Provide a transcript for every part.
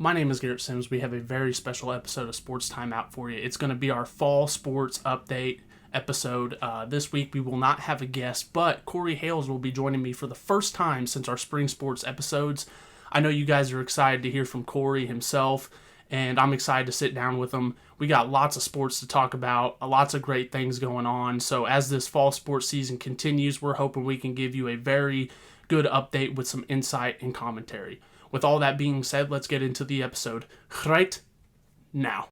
My name is Garrett Sims. We have a very special episode of Sports Timeout for you. It's going to be our fall sports update episode. This week we will not have a guest, but Kory Hales will be joining me for the first time since our spring sports episodes. I know you guys are excited to hear from Kory himself, and I'm excited to sit down with him. We got lots of sports to talk about, lots of great things going on. So as this fall sports season continues, we're hoping we can give you a very good update with some insight and commentary. With all that being said, let's get into the episode right now.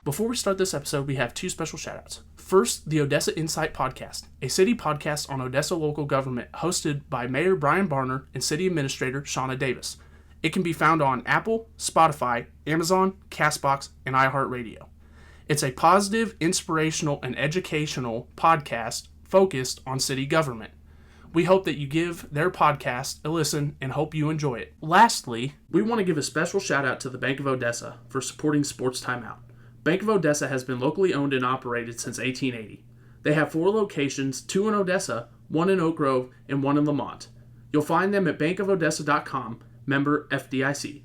Before we start this episode, we have two special shoutouts. First, the Odessa Insight Podcast, a city podcast on Odessa local government hosted by Mayor Brian Barner and City Administrator Shauna Davis. It can be found on Apple, Spotify, Amazon, CastBox, and iHeartRadio. It's a positive, inspirational, and educational podcast focused on city government. We hope that you give their podcast a listen and hope you enjoy it. Lastly, we want to give a special shout out to the Bank of Odessa for supporting Sports Timeout. Bank of Odessa has been locally owned and operated since 1880. They have 4 locations, 2 in Odessa, 1 in Oak Grove, and 1 in Lamont. You'll find them at bankofodessa.com, member FDIC.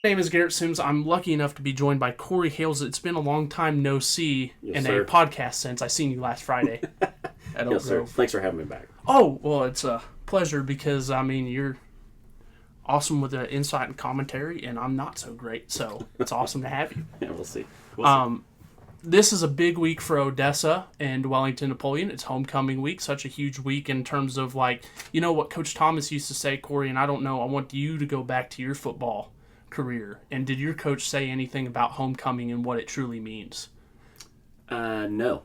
My name is Garrett Sims. I'm lucky enough to be joined by Kory Hales. It's been a long time no see in a podcast since I seen you last Friday at Oak Grove. Thanks for having me back. Oh, well, it's a pleasure because, you're awesome with the insight and commentary, and I'm not so great, so it's awesome to have you. Yeah, we'll see. This is a big week for Odessa and Wellington Napoleon. It's homecoming week, such a huge week in terms of, what Coach Thomas used to say, Kory, and I don't know, I want you to go back to your football career. And did your coach say anything about homecoming and what it truly means? No.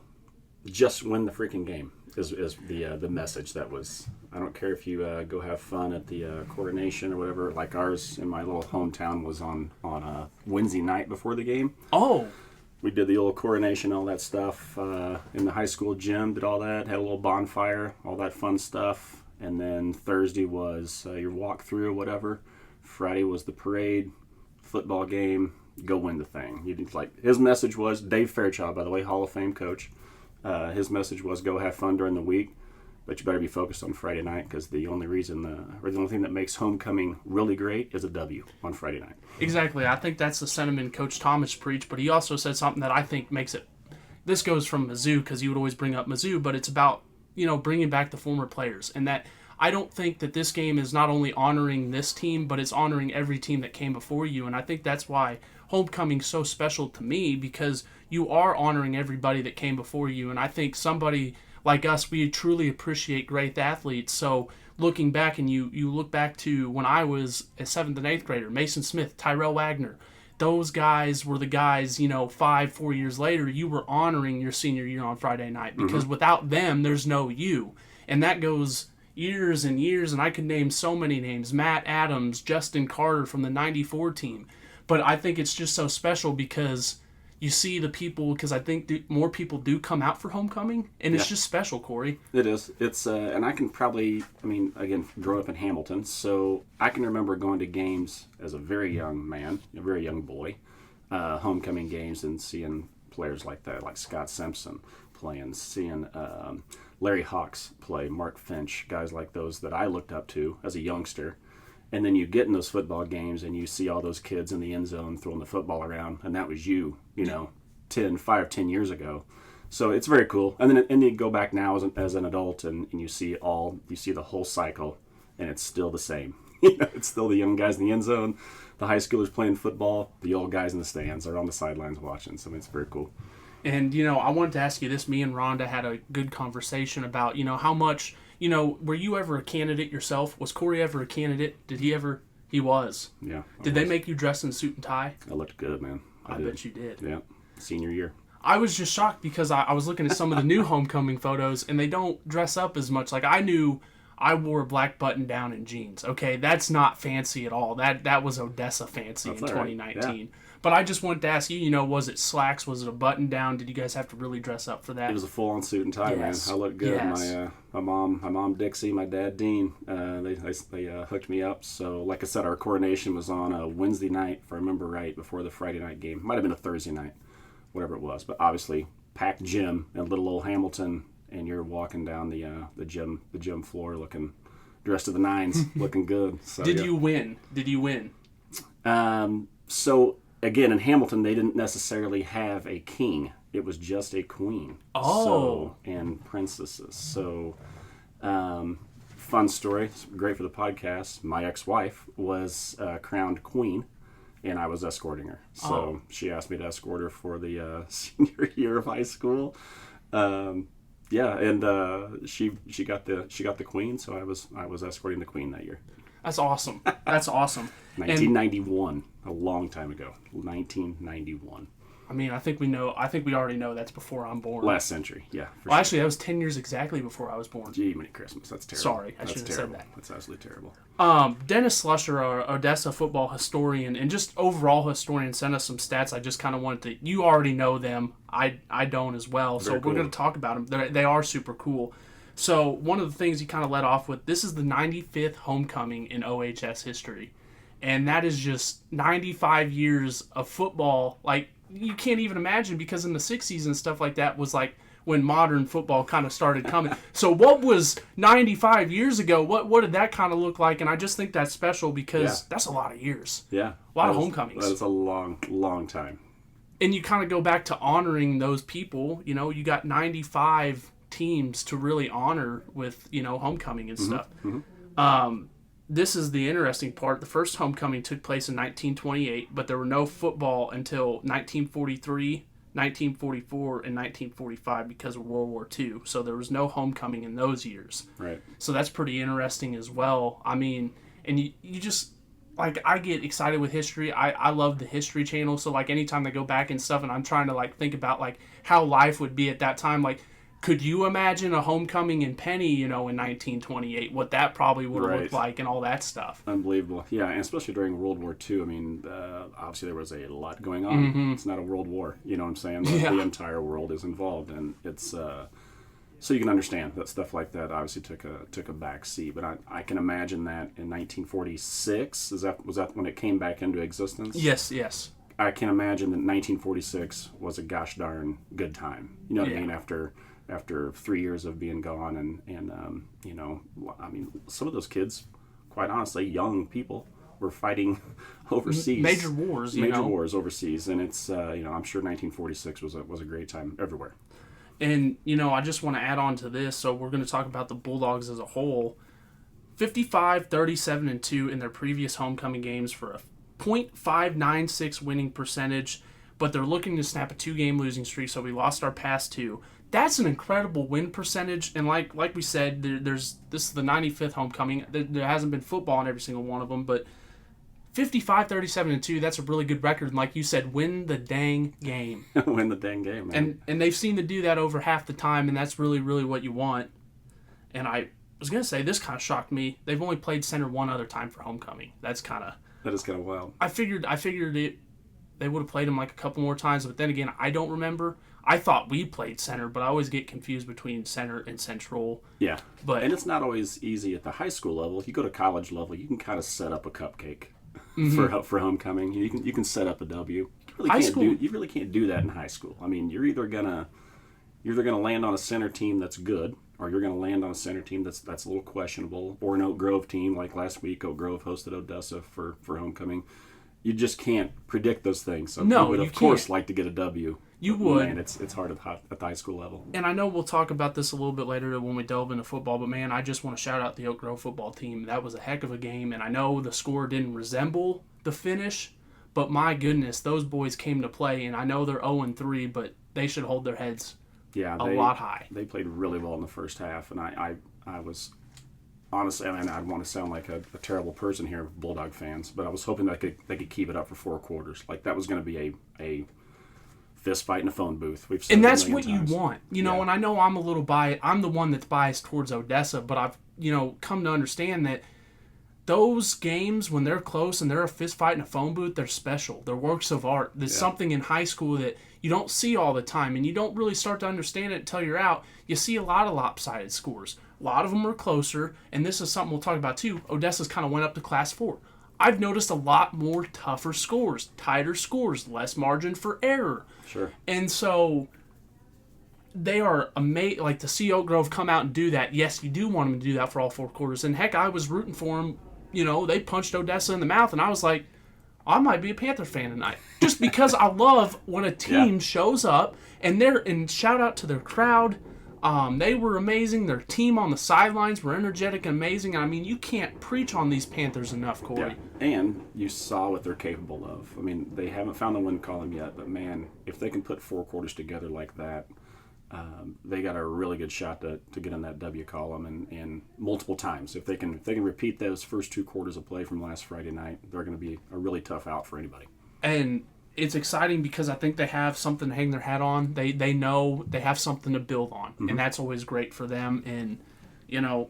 Just win the freaking game is the message that was. I don't care if you go have fun at the coronation or whatever. Like ours in my little hometown was on a Wednesday night before the game. Oh. We did the old coronation, all that stuff in the high school gym. Did all that. Had a little bonfire, all that fun stuff. And then Thursday was your walk through or whatever. Friday was the parade, football game. Go win the thing. His message was, Dave Fairchild, by the way, Hall of Fame coach. His message was go have fun during the week, but you better be focused on Friday night because the only thing that makes homecoming really great is a W on Friday night. Exactly. I think that's the sentiment Coach Thomas preached, but he also said something that I think makes it. This goes from Mizzou because he would always bring up Mizzou, but it's about bringing back the former players, and that I don't think that this game is not only honoring this team, but it's honoring every team that came before you, and I think that's why homecoming's so special to me because you are honoring everybody that came before you, and I think somebody like us, we truly appreciate great athletes. So looking back, and you look back to when I was a 7th and 8th grader, Mason Smith, Tyrell Wagner, those guys were the guys, 4 years later, you were honoring your senior year on Friday night because without them, there's no you. And that goes years and years, and I could name so many names, Matt Adams, Justin Carter from the 94 team. But I think it's just so special because you see the people, because I think more people do come out for homecoming, and it's just special, Kory. It is. It's and I can probably, again, growing up in Hamilton, so I can remember going to games as a very young man, a very young boy, homecoming games, and seeing players like that, like Scott Simpson playing, seeing Larry Hawks play, Mark Finch, guys like those that I looked up to as a youngster. And then you get in those football games and you see all those kids in the end zone throwing the football around, and that was you, 10 years ago. So it's very cool. And then you go back now as an adult and you see the whole cycle, and it's still the same. It's still the young guys in the end zone, the high schoolers playing football, the old guys in the stands are on the sidelines watching. So it's very cool. And, I wanted to ask you this. Me and Rhonda had a good conversation about, how much, were you ever a candidate yourself? Was Kory ever a candidate? Did he ever? He was. Yeah. Did they make you dress in suit and tie? I looked good, man. I bet you did. Yeah. Senior year. I was just shocked because I was looking at some of the new homecoming photos, and they don't dress up as much. Like, I knew I wore a black button down and jeans. Okay, that's not fancy at all. That was Odessa fancy in 2019. Right. Yeah. But I just wanted to ask you, was it slacks? Was it a button down? Did you guys have to really dress up for that? It was a full-on suit and tie, yes. Man. I looked good. Yes. My mom Dixie, my dad Dean, they hooked me up. So, like I said, our coronation was on a Wednesday night, if I remember right, before the Friday night game. Might have been a Thursday night, whatever it was. But obviously, packed gym in little old Hamilton, and you're walking down the gym floor looking dressed to the nines, looking good. So, Did you win? So, again, in Hamilton, they didn't necessarily have a king. It was just a queen. Oh. So, and princesses. So, fun story. It's great for the podcast. My ex-wife was crowned queen, and I was escorting her. So she asked me to escort her for the senior year of high school. Yeah, and she got the queen, so I was escorting the queen that year. That's awesome. That's awesome. 1991, a long time ago. 1991. I mean, I think we already know that's before I'm born. Last century, yeah. Well, actually, that was 10 years exactly before I was born. Gee, many Christmas. That's terrible. Sorry, I should have said that. That's absolutely terrible. Dennis Slusher, our Odessa football historian and just overall historian, sent us some stats. I just kind of wanted to. You already know them. I don't as well. So we're going to talk about them. They are super cool. So one of the things you kind of led off with, this is the 95th homecoming in OHS history. And that is just 95 years of football. Like, you can't even imagine, because in the 60s and stuff like that was like when modern football kind of started coming. So what was 95 years ago? What did that kind of look like? And I just think that's special because that's a lot of years. Yeah. A lot of homecomings. That is a long, long time. And you kind of go back to honoring those people. You know, you got 95 teams to really honor with, homecoming and stuff. Mm-hmm. This is the interesting part. The first homecoming took place in 1928, but there were no football until 1943, 1944, and 1945 because of World War II. So there was no homecoming in those years. Right. So that's pretty interesting as well. I mean, and you just, like, I get excited with history. I love the History Channel. So, like, anytime they go back and stuff and I'm trying to, like, think about, like, how life would be at that time, like, could you imagine a homecoming in Penny, in 1928, what that probably would have looked like and all that stuff? Unbelievable. Yeah, and especially during World War II. I mean, obviously there was a lot going on. Mm-hmm. It's not a world war, you know what I'm saying? The entire world is involved, and it's... so you can understand that stuff like that obviously took a back seat. But I can imagine that in 1946, was that when it came back into existence? Yes. I can imagine that 1946 was a gosh darn good time. You know what I mean? After 3 years of being gone, and I mean, some of those kids, quite honestly, young people, were fighting overseas. Major wars, wars overseas, and it's I'm sure 1946 was a great time everywhere. And I just want to add on to this. So we're going to talk about the Bulldogs as a whole. 55, 37, and 2 in their previous homecoming games for a .596 winning percentage, but they're looking to snap a 2-game losing streak. So we lost our past 2. That's an incredible win percentage, and like we said, this is the 95th homecoming. There hasn't been football in every single one of them, but 55, 37, and 2, that's a really good record. And like you said, win the dang game. Win the dang game, man. And they've seemed to do that over half the time, and that's really, really what you want. And I was going to say, this kind of shocked me. They've only played center one other time for homecoming. That is kind of wild. I figured they would have played him like a couple more times, but then again, I don't remember. I thought we played center, but I always get confused between center and central. Yeah, and it's not always easy at the high school level. If you go to college level, you can kind of set up a cupcake for homecoming. You can set up a W. You really can't do that in high school. I mean, you're either gonna land on a center team that's good, or you're gonna land on a center team that's a little questionable, or an Oak Grove team like last week. Oak Grove hosted Odessa for homecoming. You just can't predict those things. So you would, of course, like to get a W. You would. Man, it's hard at the high school level. And I know we'll talk about this a little bit later when we delve into football, but man, I just want to shout out the Oak Grove football team. That was a heck of a game, and I know the score didn't resemble the finish, but my goodness, those boys came to play, and I know they're 0-3, but they should hold their heads a lot high. They played really well in the first half, and I was... Honestly, I mean, I want to sound like a terrible person here, Bulldog fans, but I was hoping that they could keep it up for 4 quarters. Like, that was going to be a fist fight in a phone booth. We've said and that's what times. You want, And I know I'm a little biased. I'm the one that's biased towards Odessa, but I've come to understand that those games, when they're close and they're a fist fight in a phone booth, they're special. They're works of art. There's something in high school that you don't see all the time, and you don't really start to understand it until you're out. You see a lot of lopsided scores. A lot of them are closer, and this is something we'll talk about too. Odessa's kind of went up to Class 4. I've noticed a lot more tougher scores, tighter scores, less margin for error. Sure. And so they are amazing. Like, to see Oak Grove come out and do that, yes, you do want them to do that for all 4 quarters. And heck, I was rooting for them. They punched Odessa in the mouth, and I was like, I might be a Panther fan tonight. Just because I love when a team shows up, and shout out to their crowd. They were amazing. Their team on the sidelines were energetic and amazing. I mean, you can't preach on these Panthers enough, Kory. Yeah. And you saw what they're capable of. I mean, they haven't found the win column yet, but man, if they can put 4 quarters together like that, they got a really good shot to get in that W column and multiple times. If they can repeat those first 2 quarters of play from last Friday night, they're going to be a really tough out for anybody. And it's exciting because I think they have something to hang their hat on. They know they have something to build on, and that's always great for them. And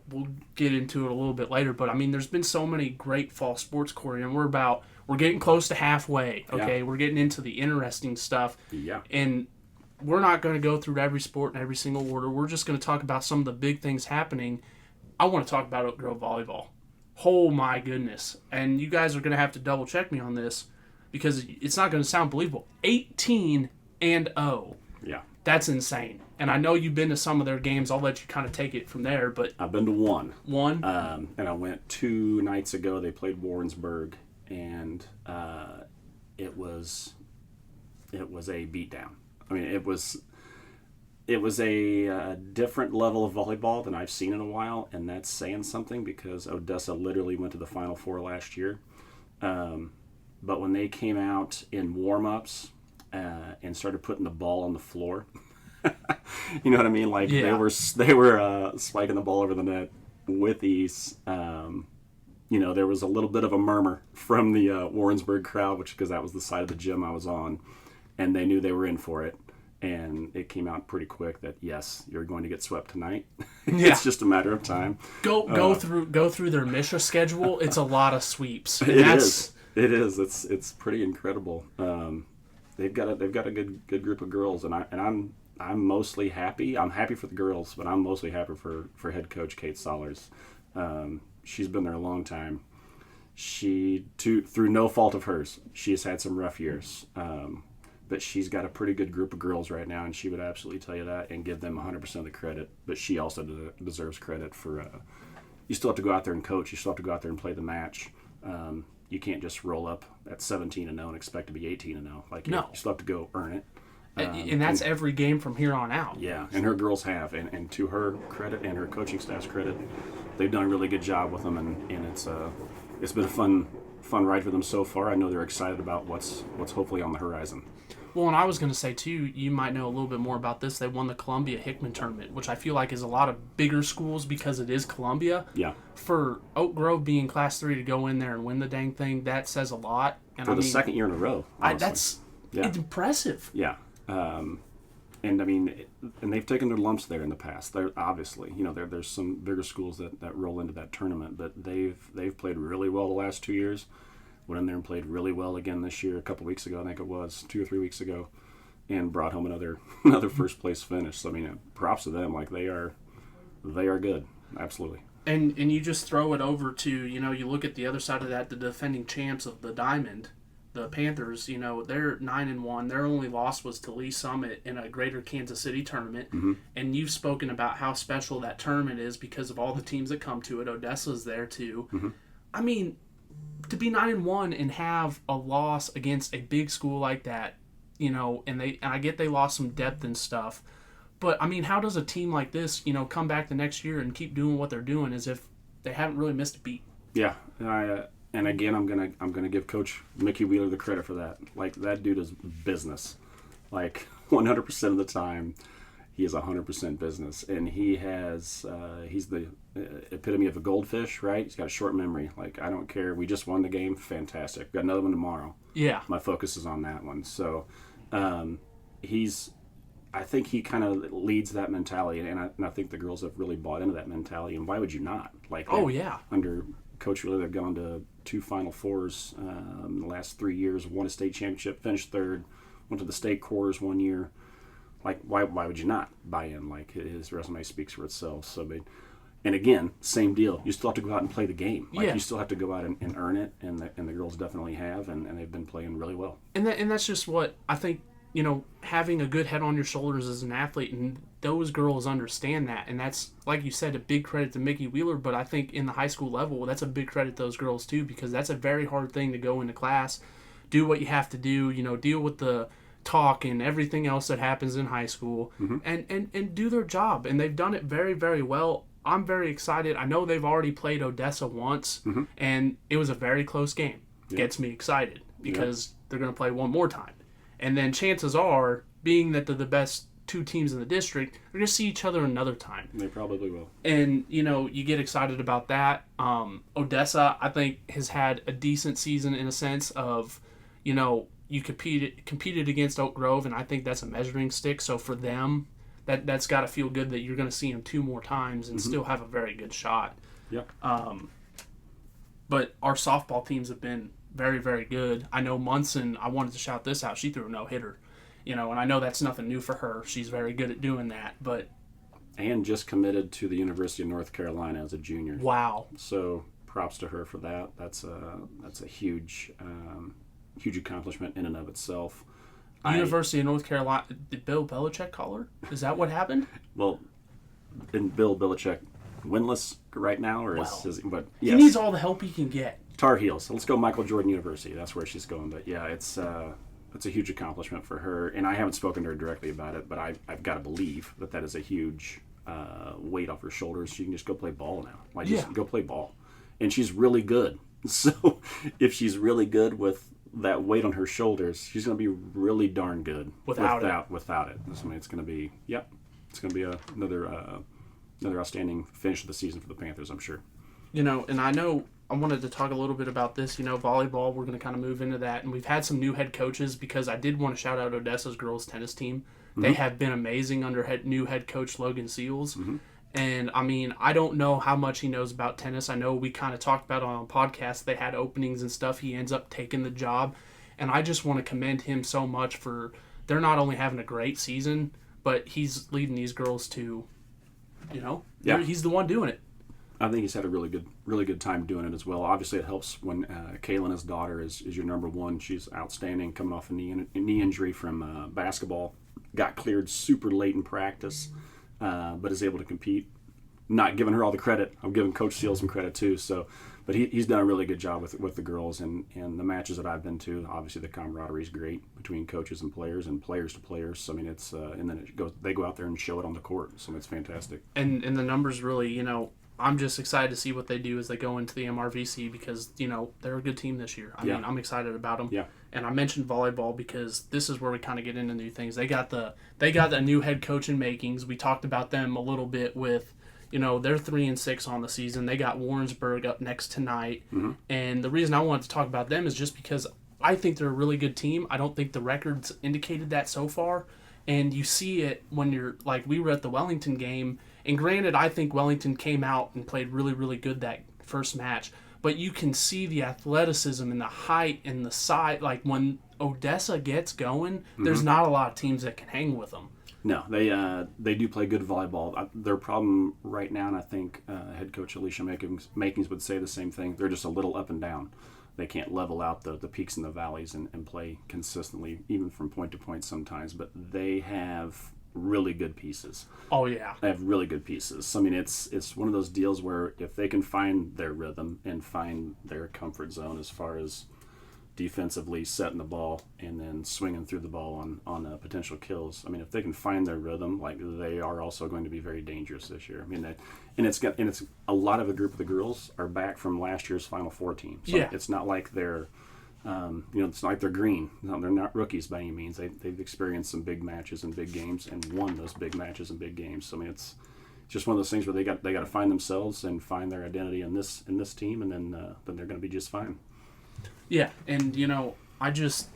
we'll get into it a little bit later, but I mean, there's been so many great fall sports, Kory, and we're getting close to halfway. Okay, we're getting into the interesting stuff. Yeah, and we're not going to go through every sport in every single order. We're just going to talk about some of the big things happening. I want to talk about Oak Grove volleyball. Oh my goodness. And you guys are going to have to double check me on this because it's not going to sound believable. 18-0. Yeah. That's insane. And I know you've been to some of their games. I'll let you kind of take it from there. But I've been to one. One? And I went 2 nights ago. They played Warrensburg, and it was a beatdown. I mean, it was a different level of volleyball than I've seen in a while, and that's saying something because Odessa literally went to the Final Four last year. But when they came out in warm-ups and started putting the ball on the floor, you know what I mean? Like they were spiking the ball over the net with ease. There was a little bit of a murmur from the Warrensburg crowd, because that was the side of the gym I was on, and they knew they were in for it. And it came out pretty quick that yes, you're going to get swept tonight. It's just a matter of time. Go through their Mishra schedule. It's a lot of sweeps. It is. It's pretty incredible. They've got a good group of girls, and I'm mostly happy. I'm happy for the girls, but I'm mostly happy for head coach Kate Sollers. She's been there a long time. Through no fault of hers, she has had some rough years. But she's got a pretty good group of girls right now, and she would absolutely tell you that and give them 100% of the credit. But she also deserves credit for you still have to go out there and coach. You still have to go out there and play the match. You can't just roll up at 17-0 and expect to be 18-0. Like, no. You still have to go earn it. And that's every game from here on out. Yeah, and her girls have. And to her credit and her coaching staff's credit, they've done a really good job with them, and it's been a fun ride for them so far. I know they're excited about what's hopefully on the horizon. Well, and I was going to say, too, you might know a little bit more about this. They won the Columbia Hickman tournament, which I feel like is a lot of bigger schools because it is Columbia. Yeah. For Oak Grove being Class 3 to go in there and win the dang thing, that says a lot. And for the second year in a row. It's impressive. Yeah. And I mean, and they've taken their lumps there in the past. They're obviously, there's some bigger schools that roll into that tournament, but they've played really well the last 2 years. Went in there and played really well again this year. A couple weeks ago, I think it was 2 or 3 weeks ago, and brought home another first place finish. So I mean, props to them. Like they are good, absolutely. And you just throw it over to you look at the other side of that, the defending champs of the Diamond, the Panthers. They're 9-1. Their only loss was to Lee Summit in a Greater Kansas City tournament. Mm-hmm. And you've spoken about how special that tournament is because of all the teams that come to it. Odessa's there too. Mm-hmm. I mean, to be 9-1 and have a loss against a big school like that, and I get they lost some depth and stuff, but I mean, how does a team like this, come back the next year and keep doing what they're doing as if they haven't really missed a beat? Yeah, and again, I'm gonna give Coach Mickey Wheeler the credit for that. Like that dude is business, like 100% of the time. He is 100% business, and he's the epitome of a goldfish, right? He's got a short memory. Like, I don't care. We just won the game. Fantastic. Got another one tomorrow. Yeah. My focus is on that one. So, I think he kind of leads that mentality, and I think the girls have really bought into that mentality, and why would you not? Like, under Coach Wheeler, they've gone to 2 Final Fours in the last 3 years, won a state championship, finished third, went to the state quarters 1 year. Like, why would you not buy in? Like, his resume speaks for itself. So, and again, same deal. You still have to go out and play the game. Like, you still have to go out and earn it, and the girls definitely have, and they've been playing really well. And that's just what I think having a good head on your shoulders as an athlete, and those girls understand that, and that's, like you said, a big credit to Mickey Wheeler, but I think in the high school level, that's a big credit to those girls too, because that's a very hard thing to go into class, do what you have to do, deal with the talk and everything else that happens in high school, and do their job, and they've done it very, very well. I'm very excited. I know they've already played Odessa once, and it was a very close game. Gets me excited because they're going to play one more time. And then chances are, being that they're the best two teams in the district, they're going to see each other another time. They probably will. And, you get excited about that. Odessa, I think, has had a decent season in a sense of, you competed against Oak Grove, and I think that's a measuring stick. So for them, that's got to feel good that you're going to see them two more times and still have a very good shot. Yeah. But our softball teams have been very, very good. I know Munson, I wanted to shout this out. She threw a no-hitter, and I know that's nothing new for her. She's very good at doing that. And just committed to the University of North Carolina as a junior. Wow. So props to her for that. That's a huge accomplishment in and of itself. University of North Carolina, did Bill Belichick call her? Is that what happened? Well, isn't Bill Belichick winless right now? But yes. He needs all the help he can get. Tar Heels. Let's go Michael Jordan University. That's where she's going. But yeah, it's a huge accomplishment for her. And I haven't spoken to her directly about it, but I've got to believe that is a huge weight off her shoulders. She can just go play ball now. Just go play ball. And she's really good. So if she's really good with that weight on her shoulders, she's going to be really darn good without it. I mean, it's going to be another outstanding finish of the season for the Panthers, I'm sure. And I know I wanted to talk a little bit about this. Volleyball, we're going to kind of move into that. And we've had some new head coaches, because I did want to shout out Odessa's girls tennis team. They have been amazing under new head coach Logan Seals. And, I mean, I don't know how much he knows about tennis. I know we kind of talked about it on a podcast. They had openings and stuff. He ends up taking the job. And I just want to commend him so much for they're not only having a great season, but he's leading these girls to, he's the one doing it. I think he's had a really good time doing it as well. Obviously, it helps when Kaylin, his daughter, is your number one. She's outstanding, coming off a knee injury from basketball. Got cleared super late in practice, but is able to compete. Not giving her all the credit. I'm giving Coach Seal some credit too. So, but he's done a really good job with the girls, and the matches that I've been to. Obviously, the camaraderie is great between coaches and players to players. So, I mean, it's and then they go out there and show it on the court. So it's fantastic. And the numbers really, I'm just excited to see what they do as they go into the MRVC, because, they're a good team this year. I mean, I'm excited about them. Yeah. And I mentioned volleyball because this is where we kind of get into new things. They got the new head coach in makings. We talked about them a little bit with, they're 3-6 on the season. They got Warrensburg up next tonight. And the reason I wanted to talk about them is just because I think they're a really good team. I don't think the records indicated that so far. And you see it when you're, like, we were at the Wellington game. And granted, I think Wellington came out and played really, really good that first match. But you can see the athleticism and the height and the size. Like, when Odessa gets going, there's not a lot of teams that can hang with them. No, they do play good volleyball. Their problem right now, and I think head coach Alicia Makings would say the same thing, they're just a little up and down. They can't level out the peaks and the valleys and play consistently, even from point to point sometimes. But they have really good pieces. Oh, yeah. They have really good pieces. I mean, it's one of those deals where if they can find their rhythm and find their comfort zone as far as defensively setting the ball and then swinging through the ball on potential kills. I mean, if they can find their rhythm, like, they are also going to be very dangerous this year. I mean, it's a lot of a group of the girls are back from last year's Final Four team. So it's not like they're it's not like they're green. No, they're not rookies by any means. They've experienced some big matches and big games and won those big matches and big games. So, I mean, it's just one of those things where they got to find themselves and find their identity in this team, and then they're going to be just fine. Yeah, and, I just,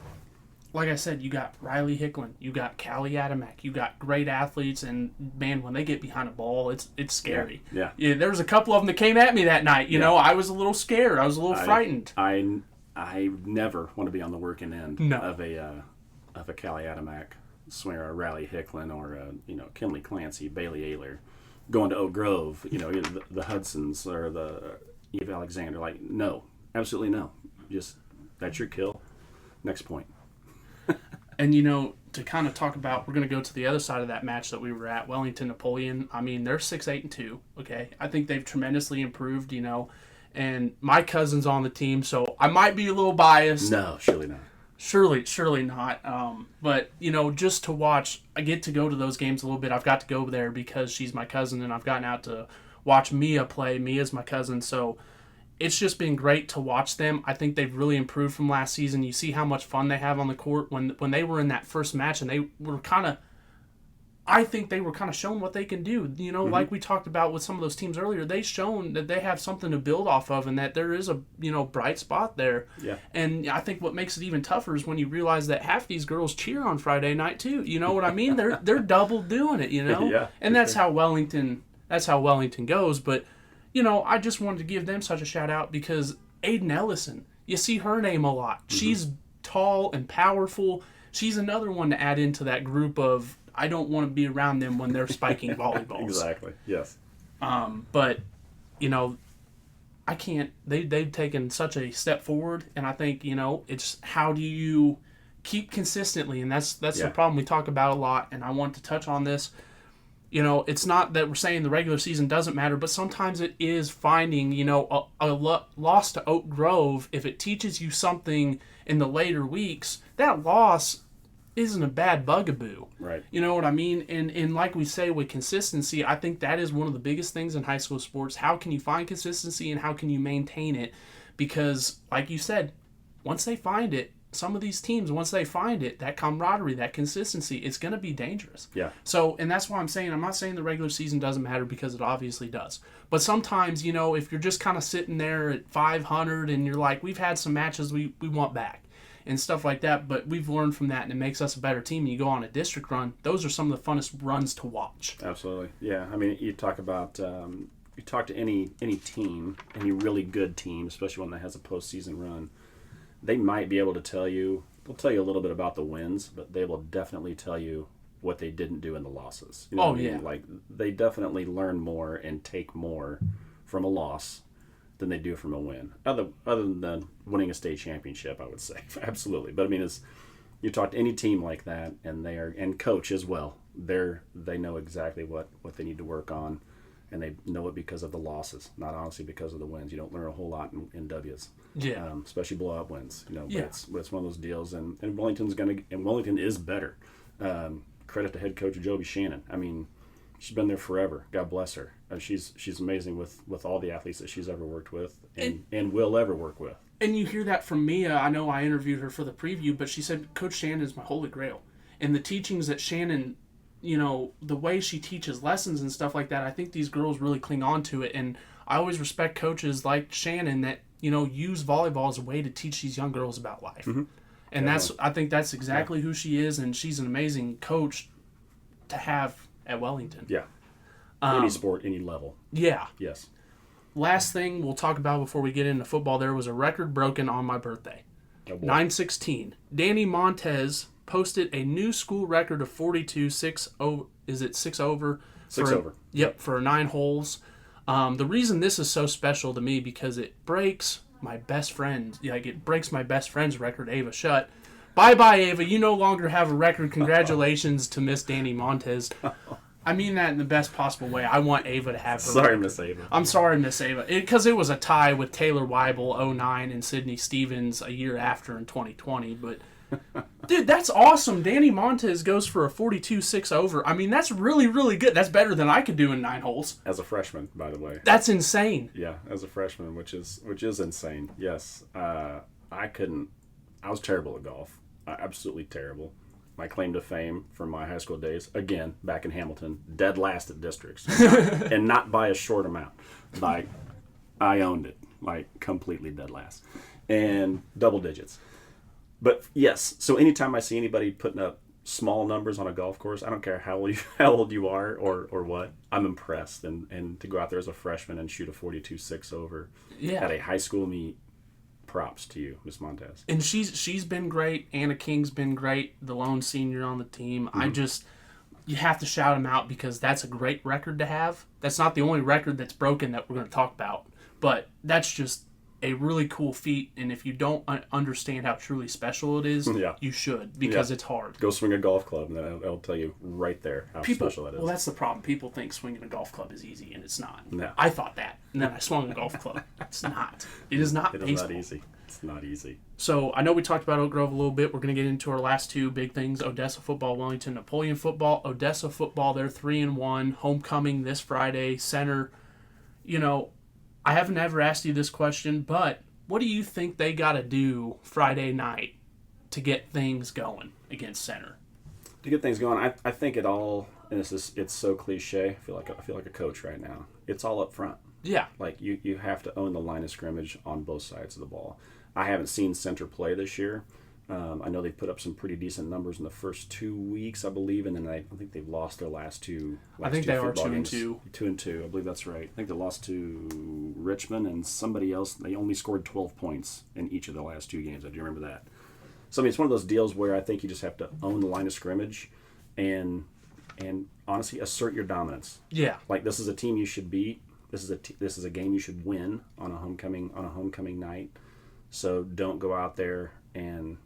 like I said, you got Riley Hicklin, you got Callie Adamek, you got great athletes, and, man, when they get behind a ball, it's scary. Yeah. There was a couple of them that came at me that night. You know, I was a little scared. I was a little frightened. I never want to be on the working end of a Callie Adamek, swear a Riley Hicklin, or Kinley Clancy, Bailey Ayler, going to Oak Grove, the Hudsons or the Eve Alexander. Like, no, absolutely no. Just, that's your kill. Next point. And, to kind of talk about, we're going to go to the other side of that match that we were at, Wellington Napoleon. I mean, they're 6-8-2. Okay, I think they've tremendously improved. And my cousin's on the team, so I might be a little biased. No, surely not. Surely not. But just to watch, I get to go to those games a little bit. I've got to go there because she's my cousin, and I've gotten out to watch Mia play. Mia's my cousin, so it's just been great to watch them. I think they've really improved from last season. You see how much fun they have on the court when they were in that first match, and they were I think they were kind of shown what they can do. Like we talked about with some of those teams earlier, they've shown that they have something to build off of and that there is a, bright spot there. Yeah. And I think what makes it even tougher is when you realize that half these girls cheer on Friday night too. You know what I mean? They're double doing it, Yeah. And that's how Wellington goes. But, I just wanted to give them such a shout out because Aiden Ellison, you see her name a lot. Mm-hmm. She's tall and powerful. She's another one to add into that group of, I don't want to be around them when they're spiking volleyballs. Exactly. Yes. But I can't. They've taken such a step forward, and I think it's how do you keep consistently, and that's the problem we talk about a lot. And I want to touch on this. It's not that we're saying the regular season doesn't matter, but sometimes it is finding a loss to Oak Grove. If it teaches you something in the later weeks, that loss isn't a bad bugaboo. Right. You know what I mean? And like we say with consistency, I think that is one of the biggest things in high school sports. How can you find consistency and how can you maintain it? Because, like you said, once they find it, some of these teams, once they find it, that camaraderie, that consistency, it's going to be dangerous. Yeah. So, and that's why I'm not saying the regular season doesn't matter because it obviously does. But sometimes, if you're just kind of sitting there at 500 and you're like, we've had some matches we want back and stuff like that, but we've learned from that and it makes us a better team. And you go on a district run, those are some of the funnest runs to watch. Absolutely. Yeah. I mean, you talk about, you talk to any team, any really good team, especially one that has a postseason run, they might be able to tell you, they'll tell you a little bit about the wins, but they will definitely tell you what they didn't do in the losses. You know what I mean? Yeah. Like, they definitely learn more and take more from a loss than they do from a win. Other than winning a state championship, I would say. Absolutely. But I mean, you talk to any team like that, and coach as well, they know exactly what they need to work on, and they know it because of the losses, not honestly because of the wins. You don't learn a whole lot in W's. Yeah. Especially blowout wins. Yeah. But it's one of those deals, and Wellington is better. Credit to head coach Joby Shannon. I mean, she's been there forever. God bless her. She's amazing with all the athletes that she's ever worked with and will ever work with. And you hear that from Mia. I know I interviewed her for the preview, but she said Coach Shannon is my holy grail. And the teachings that Shannon, the way she teaches lessons and stuff like that, I think these girls really cling on to it. And I always respect coaches like Shannon that, use volleyball as a way to teach these young girls about life. Mm-hmm. And I think that's exactly who she is, and she's an amazing coach to have at Wellington. Yeah. Any sport, any level. Yeah. Yes. Last thing we'll talk about before we get into football, there was a record broken on my birthday. Oh, 9/16. Danni Montes posted a new school record of 42, 6 over. Is it 6 over? 6 over. Yep, for 9 holes. The reason this is so special to me because it breaks my best friend. It breaks my best friend's record, Ava Shutt. Bye-bye, Ava. You no longer have a record. Congratulations to Miss Danni Montes. I mean that in the best possible way. I want Ava to have her Sorry, record. Miss Ava. I'm sorry, Miss Ava. Because it was a tie with Taylor Weibel, 09, and Sydney Stevens a year after in 2020. But, dude, that's awesome. Danni Montes goes for a 42-6 over. I mean, that's really, really good. That's better than I could do in 9 holes. As a freshman, by the way. That's insane. Yeah, as a freshman, which is insane. Yes. I was terrible at golf. Absolutely terrible. My claim to fame from my high school days, again, back in Hamilton, dead last at districts. And not by a short amount. I owned it. Completely dead last. And double digits. But yes, so anytime I see anybody putting up small numbers on a golf course, I don't care how old you are or what, I'm impressed. And to go out there as a freshman and shoot a 42-6 over at a high school meet, props to you, Miss Montes. And she's been great. Anna King's been great, the lone senior on the team. Mm-hmm. You have to shout them out because that's a great record to have. That's not the only record that's broken that we're going to talk about, but that's just a really cool feat, and if you don't understand how truly special it is, you should, because it's hard. Go swing a golf club, and that'll tell you right there how special that is. Well, that's the problem. People think swinging a golf club is easy, and it's not. No. I thought that, and then I swung a golf club. It's not. It is not baseball. It is not easy. It's not easy. So I know we talked about Oak Grove a little bit. We're going to get into our last two big things: Odessa football, Wellington Napoleon football. Odessa football, they're 3-1. Homecoming this Friday. Center. I haven't ever asked you this question, but what do you think they got to do Friday night to get things going against Center? To get things going, I think it all, and it's so cliche. I feel like a coach right now. It's all up front. Yeah. Like you have to own the line of scrimmage on both sides of the ball. I haven't seen Center play this year. I know they've put up some pretty decent numbers in the first 2 weeks, I believe, and then I think they've lost their last two. I think they are 2-2. 2-2, I believe that's right. I think they lost to Richmond and somebody else. They only scored 12 points in each of the last two games. I do remember that. So I mean, it's one of those deals where I think you just have to own the line of scrimmage, and honestly assert your dominance. Yeah. Like, this is a team you should beat. This is a game you should win on a homecoming night. So don't go out there and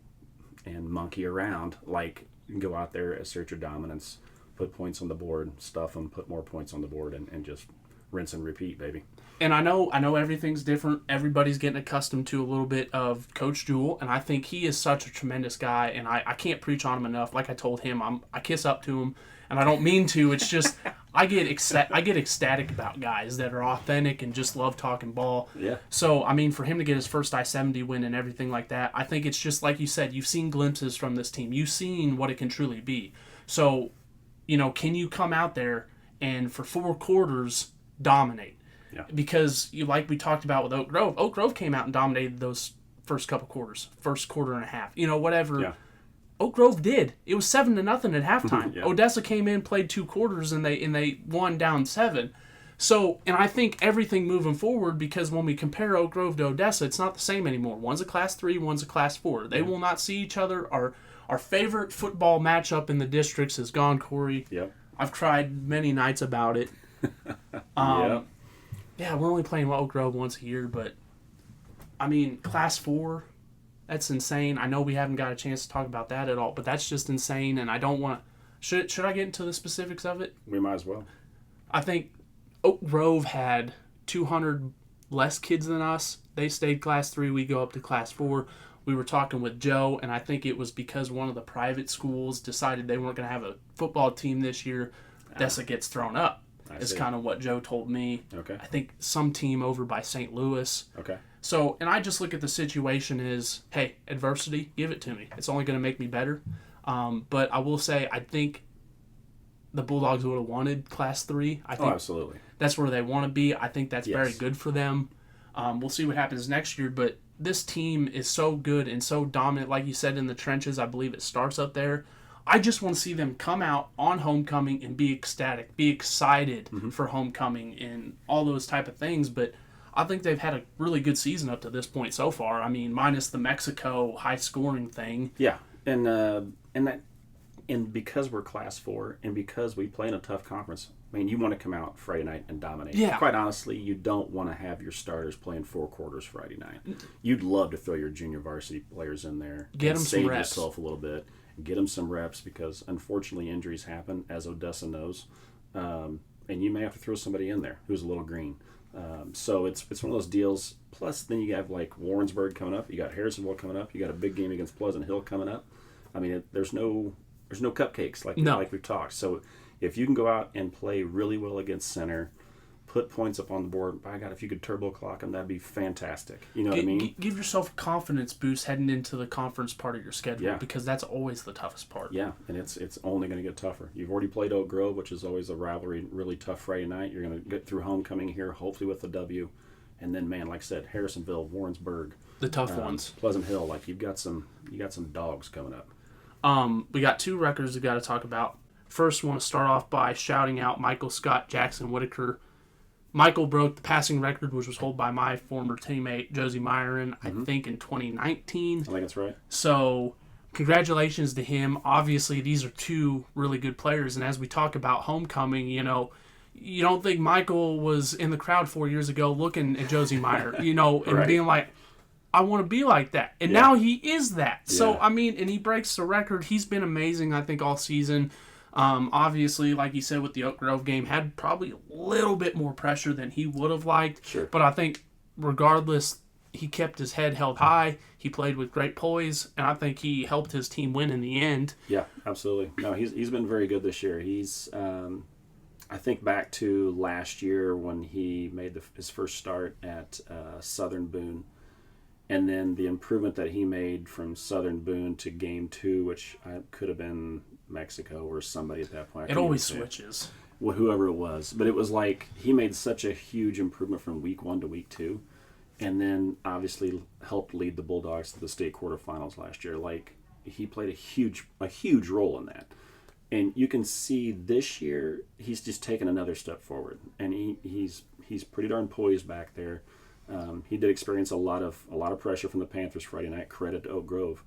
monkey around. Like, go out there, assert your dominance, put points on the board, stuff them, put more points on the board, and just rinse and repeat, baby. And I know everything's different. Everybody's getting accustomed to a little bit of Coach Jewell, and I think he is such a tremendous guy, and I can't preach on him enough. Like I told him, I kiss up to him, and I don't mean to. It's just I get ecstatic about guys that are authentic and just love talking ball. Yeah. So, I mean, for him to get his first I-70 win and everything like that, I think it's just like you said, you've seen glimpses from this team. You've seen what it can truly be. So, can you come out there and for 4 quarters dominate? Yeah. Because like we talked about with Oak Grove came out and dominated those first couple quarters, first quarter and a half, whatever. Yeah. Oak Grove did. It was 7-0 at halftime. Yeah. Odessa came in, played 2 quarters, and they won down 7. So, and I think everything moving forward, because when we compare Oak Grove to Odessa, it's not the same anymore. One's a Class 3, one's a Class 4. They will not see each other. Our favorite football matchup in the districts is gone, Kory. Yep. I've cried many nights about it. Yep. Yeah, we're only playing Oak Grove once a year, but I mean, Class 4, that's insane. I know we haven't got a chance to talk about that at all, but that's just insane, and I don't want to... Should I get into the specifics of it? We might as well. I think Oak Grove had 200 less kids than us. They stayed Class 3. We go up to Class 4. We were talking with Joe, and I think it was because one of the private schools decided they weren't going to have a football team this year. Odessa gets thrown up. Is kind of what Joe told me. Okay. I think some team over by St. Louis. Okay. So, and I just look at the situation as, hey, adversity, give it to me. It's only going to make me better. But I will say, I think the Bulldogs would have wanted Class 3. I think absolutely. That's where they want to be. I think that's very good for them. We'll see what happens next year, but this team is so good and so dominant. Like you said, in the trenches, I believe it starts up there. I just want to see them come out on homecoming and be ecstatic, be excited for homecoming and all those type of things. But I think they've had a really good season up to this point so far. I mean, minus the Mexico high-scoring thing. Yeah, and because we're Class 4 and because we play in a tough conference, I mean, you want to come out Friday night and dominate. Yeah. Quite honestly, you don't want to have your starters playing 4 quarters Friday night. You'd love to throw your junior varsity players in there. Get them some reps. Save yourself a little bit. Get them some reps because, unfortunately, injuries happen, as Odessa knows. And you may have to throw somebody in there who's a little green. So it's one of those deals. Plus, then you have, like, Warrensburg coming up. You got Harrisonville coming up. You got a big game against Pleasant Hill coming up. I mean, there's no cupcakes like we've talked. So if you can go out and play really well against Center, put points up on the board, by God, if you could turbo clock them, that'd be fantastic. You know what I mean? Give yourself a confidence boost heading into the conference part of your schedule because that's always the toughest part. Yeah, and it's only going to get tougher. You've already played Oak Grove, which is always a rivalry, really tough Friday night. You're going to get through homecoming here, hopefully with a W. And then, man, like I said, Harrisonville, Warrensburg. The tough ones. Pleasant Hill, like you got some dogs coming up. We got 2 records we got to talk about. First, want to start off by shouting out Micheal Scott, Jackson Whitaker. Michael broke the passing record, which was held by my former teammate, Josie Myron, I think in 2019. I think that's right. So, congratulations to him. Obviously, these are 2 really good players, and as we talk about homecoming, you don't think Michael was in the crowd 4 years ago looking at Josie Meyer, and being like, I want to be like that. And now he is that. So, I mean, and he breaks the record. He's been amazing, I think, all season. Obviously, like you said, with the Oak Grove game, had probably a little bit more pressure than he would have liked. Sure. But I think regardless, he kept his head held high. He played with great poise, and I think he helped his team win in the end. Yeah, absolutely. No, he's been very good this year. He's, I think back to last year when he made his first start at Southern Boone. And then the improvement that he made from Southern Boone to Game 2, which could have been Mexico or somebody at that point. It always switches. Well, whoever it was. But it was like he made such a huge improvement from Week 1 to Week 2. And then obviously helped lead the Bulldogs to the state quarterfinals last year. Like, he played a huge role in that. And you can see this year he's just taken another step forward. And he's pretty darn poised back there. He did experience a lot of pressure from the Panthers Friday night. Credit to Oak Grove,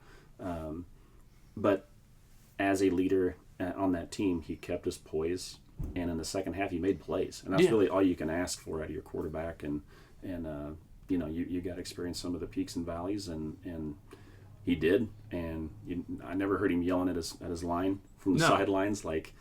but as a leader on that team, he kept his poise, and in the second half, he made plays, and that's really all you can ask for out of your quarterback. And you got to experience some of the peaks and valleys, and he did. And I never heard him yelling at his line from the sidelines like,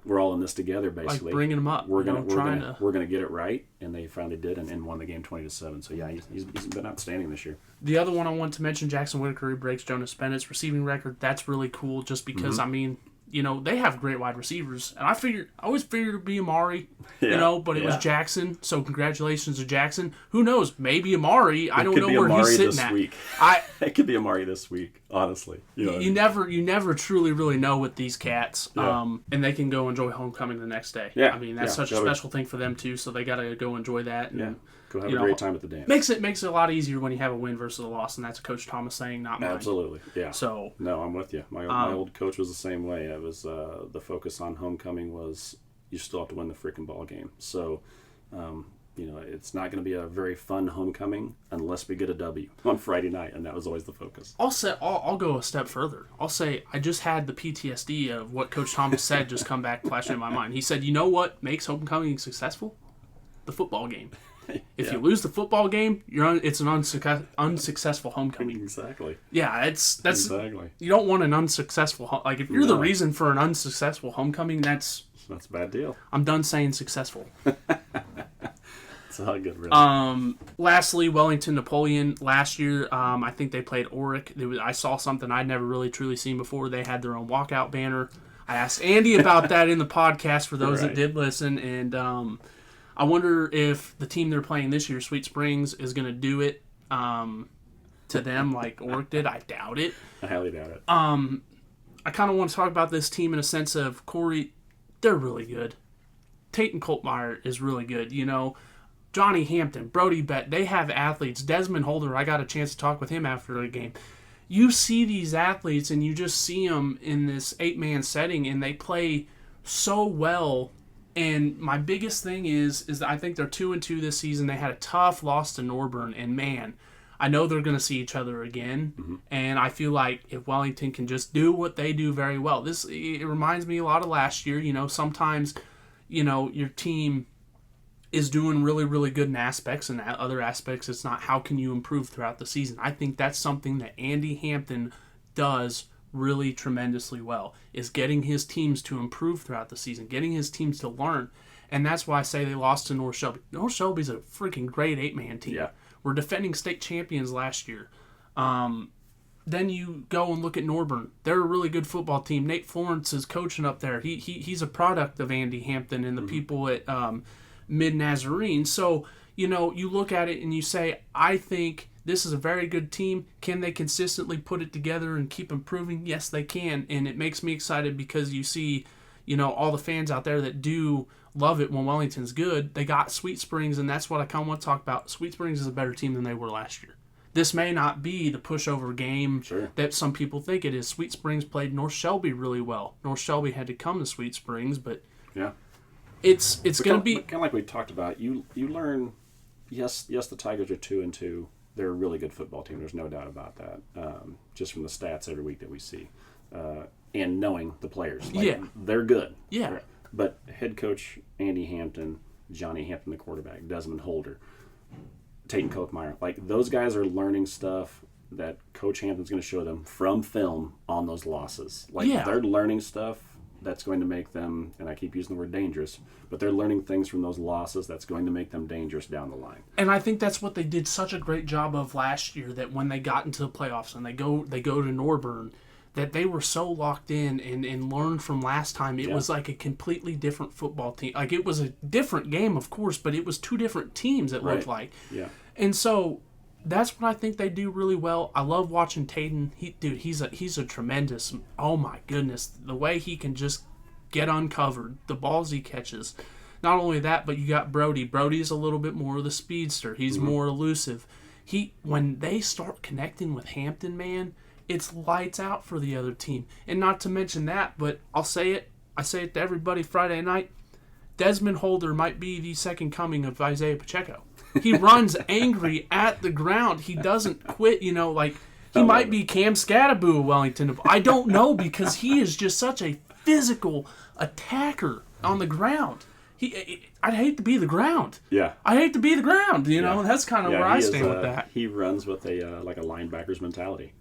we're all in this together, basically. Like bringing him up. We're gonna get it right, and they finally did, and won the game 20-7. So yeah, he's been outstanding this year. The other one I want to mention, Jackson Whitaker, who breaks Jonas Bennett's receiving record. That's really cool, just because I mean, they have great wide receivers, and I always figured it'd be Amari, but it was Jackson. So congratulations to Jackson. Who knows? Maybe Amari. I don't know where he's sitting at. Week. It could be Amari this week. Honestly, you never truly really know with these cats, and they can go enjoy homecoming the next day. Yeah, I mean that's such a special thing for them too. So they got to go enjoy that. And, go have a great time at the dance. Makes it a lot easier when you have a win versus a loss, and that's Coach Thomas saying, not mine. Absolutely, yeah. So no, I'm with you. My old coach was the same way. It was the focus on homecoming was you still have to win the freaking ball game. So. It's not going to be a very fun homecoming unless we get a W on Friday night, and that was always the focus. I'll go a step further. I'll say I just had the PTSD of what Coach Thomas said just come back flashing in my mind. He said, you know what makes homecoming successful? The football game. If you lose the football game, it's an unsuccessful homecoming. Exactly. Yeah, that's exactly. You don't want an unsuccessful if you're the reason for an unsuccessful homecoming, that's a bad deal. I'm done saying successful. It's all good, really. Lastly, Wellington Napoleon. Last year, I think they played Oric. I saw something I'd never really truly seen before. They had their own walkout banner. I asked Andy about that in the podcast for those that did listen, and I wonder if the team they're playing this year, Sweet Springs, is going to do it to them like Oric did. I doubt it. I highly doubt it. I kind of want to talk about this team in a sense of Kory. They're really good. Tate and Coltmeyer is really good. Johnny Hampton, Brody Bett, they have athletes. Desmond Holder, I got a chance to talk with him after the game. You see these athletes and you just see them in this 8-man setting and they play so well. And my biggest thing is that I think they're 2-2 this season. They had a tough loss to Norburn, and man, I know they're going to see each other again. Mm-hmm. And I feel like if Wellington can just do what they do very well, it reminds me a lot of last year. Sometimes, your team is doing really, really good in aspects, and other aspects, it's not how can you improve throughout the season. I think that's something that Andy Hampton does really tremendously well, is getting his teams to improve throughout the season, getting his teams to learn. And that's why I say they lost to North Shelby. North Shelby's a freaking great 8-man team. Yeah. We're defending state champions last year. Then you go and look at Norburn. They're a really good football team. Nate Florence is coaching up there. He's a product of Andy Hampton and the people at Mid-Nazarene. So, you look at it and you say, I think this is a very good team. Can they consistently put it together and keep improving? Yes, they can. And it makes me excited because you see, all the fans out there that do love it when Wellington's good. They got Sweet Springs, and that's what I kind of want to talk about. Sweet Springs is a better team than they were last year. This may not be the pushover game that some people think it is. Sweet Springs played North Shelby really well. North Shelby had to come to Sweet Springs, but it's going to be kind of like we talked about. You learn. Yes, the Tigers are 2-2. They're a really good football team. There's no doubt about that. Just from the stats every week that we see, and knowing the players, they're good. Yeah. But head coach Andy Hampton, Johnny Hampton, the quarterback, Desmond Holder, Tate Kochmeyer, like those guys are learning stuff that Coach Hampton's going to show them from film on those losses. Like they're learning stuff that's going to make them, and I keep using the word dangerous, but they're learning things from those losses that's going to make them dangerous down the line. And I think that's what they did such a great job of last year, that when they got into the playoffs and they go to Norburn, that they were so locked in and learned from last time. It was like a completely different football team. Like, it was a different game, of course, but it was two different teams, it looked like. Yeah. And so that's what I think they do really well. I love watching Tatum. He's a tremendous, oh my goodness, the way he can just get uncovered, the balls he catches. Not only that, but you got Brody. Brody's a little bit more of the speedster. He's more elusive. When they start connecting with Hampton, man, it's lights out for the other team. And not to mention that, but I say it to everybody Friday night, Desmond Holder might be the second coming of Isaiah Pacheco. He runs angry at the ground. He doesn't quit, he might be Cam Scattaboo of Wellington. I don't know, because he is just such a physical attacker on the ground. I'd hate to be the ground. Yeah. I hate to be the ground, That's kind of where I stand with that. He runs with a linebacker's mentality.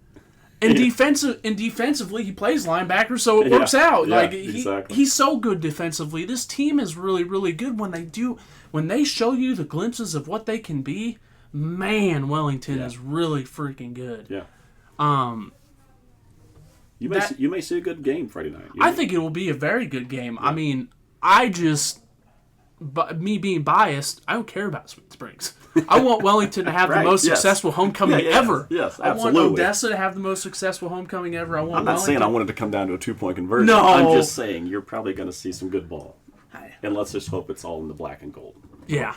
And defensively, he plays linebacker, so it works out. Yeah, like exactly. He's so good defensively. This team is really, really good when they show you the glimpses of what they can be. Man, Wellington is really freaking good. Yeah. You may see a good game Friday night. I think it will be a very good game. Yeah. I mean, but me being biased, I don't care about Sweet Springs. I want Wellington to have the most successful homecoming ever. Yes, absolutely. I want Odessa to have the most successful homecoming ever. I'm not saying I want it to come down to a 2-point conversion. No. I'm just saying you're probably going to see some good ball. And let's just hope it's all in the black and gold. Yeah,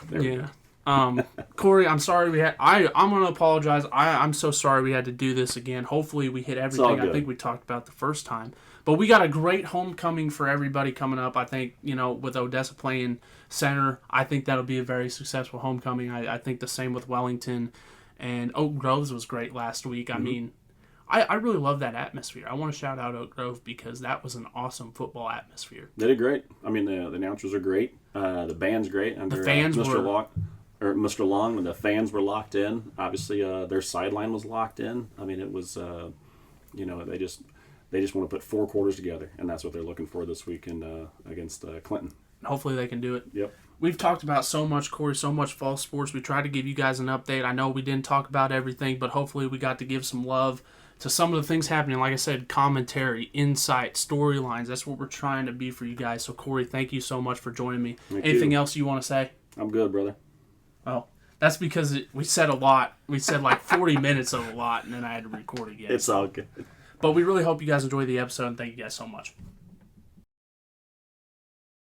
Kory, I'm sorry I'm going to apologize. I'm so sorry we had to do this again. Hopefully we hit everything I think we talked about the first time. But we got a great homecoming for everybody coming up. I think, with Odessa playing center, I think that'll be a very successful homecoming. I think the same with Wellington. And Oak Groves was great last week. I mean, I really love that atmosphere. I want to shout out Oak Grove because that was an awesome football atmosphere. They did great. I mean, the announcers are great. The band's great. Under, the fans Mr. Long, when the fans were locked in. Obviously, their sideline was locked in. I mean, it was, they just want to put 4 quarters together, and that's what they're looking for this weekend against Clinton. Hopefully they can do it. Yep. We've talked about so much, Kory, so much fall sports. We tried to give you guys an update. I know we didn't talk about everything, but hopefully we got to give some love to some of the things happening. Like I said, commentary, insight, storylines. That's what we're trying to be for you guys. So, Kory, thank you so much for joining me. Anything else you want to say? I'm good, brother. Oh, that's because we said a lot. We said like 40 minutes of a lot, and then I had to record again. It's all good. But we really hope you guys enjoy the episode, and thank you guys so much.